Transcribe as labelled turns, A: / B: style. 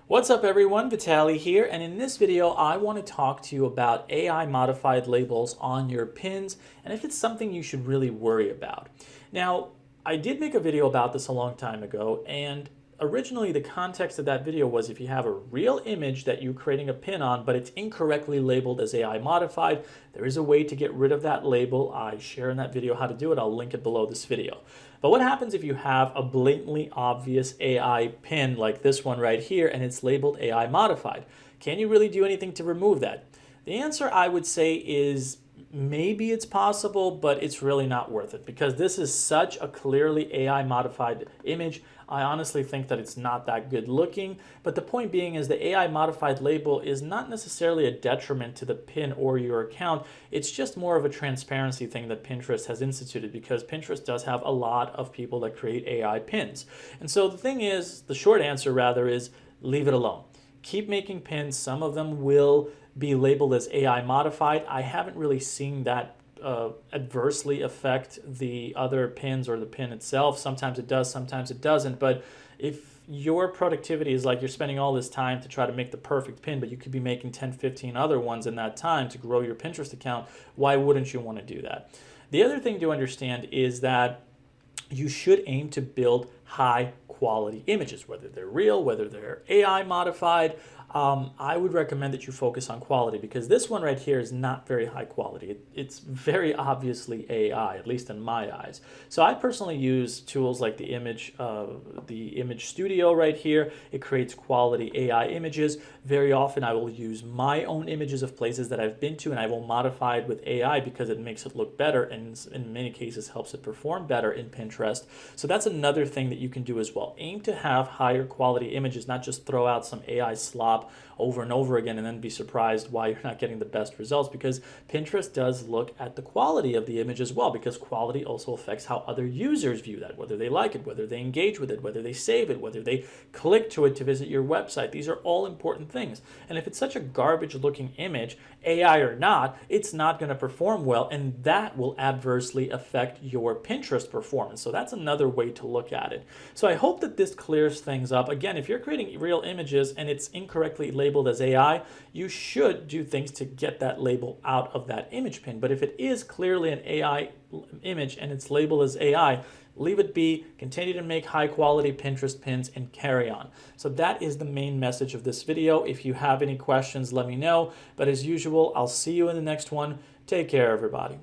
A: What's up everyone, Vitaly here, and in this video I want to talk to you about AI modified labels on your pins and if it's something you should really worry about. Now, I did make a video about this a long time ago, and originally the context of that video was if you have a real image that you're creating a pin on but it's incorrectly labeled as AI modified, there is a way to get rid of that label. I share in that video how to do it. I'll link it below this video. But what happens if you have a blatantly obvious AI pin like this one right here and it's labeled AI modified? Can you really do anything to remove that? The answer I would say is maybe it's possible, but it's really not worth it because this is such a clearly AI modified image. I honestly think that it's not that good looking, but the point being is the AI modified label is not necessarily a detriment to the pin or your account. It's just more of a transparency thing that Pinterest has instituted because Pinterest does have a lot of people that create AI pins. And so the thing is, the short answer rather is leave it alone. Keep making pins. Some of them will be labeled as AI modified. I haven't really seen that adversely affect the other pins or the pin itself. Sometimes it does, sometimes it doesn't. But if your productivity is like you're spending all this time to try to make the perfect pin, but you could be making 10, 15 other ones in that time to grow your Pinterest account, why wouldn't you want to do that? The other thing to understand is that you should aim to build high quality images, whether they're real, whether they're AI modified. I would recommend that you focus on quality because this one right here is not very high quality. It's very obviously AI, at least in my eyes. So I personally use tools like the Image Studio right here. It creates quality AI images. Very often I will use my own images of places that I've been to and I will modify it with AI because it makes it look better and in many cases helps it perform better in Pinterest. So that's another thing that you can do as well. Aim to have higher quality images, not just throw out some AI slop over and over again and then be surprised why you're not getting the best results, because Pinterest does look at the quality of the image as well, because quality also affects how other users view that, whether they like it, whether they engage with it, whether they save it, whether they click to it to visit your website. These are all important things. And if it's such a garbage looking image, AI or not, it's not going to perform well, and that will adversely affect your Pinterest performance. So that's another way to look at it. So I hope that this clears things up. Again, if you're creating real images and it's incorrectly labeled as AI, you should do things to get that label out of that image pin. But if it is clearly an AI image and it's labeled as AI, leave it be, continue to make high quality Pinterest pins and carry on. So that is the main message of this video. If you have any questions, let me know. But as usual, I'll see you in the next one. Take care, everybody.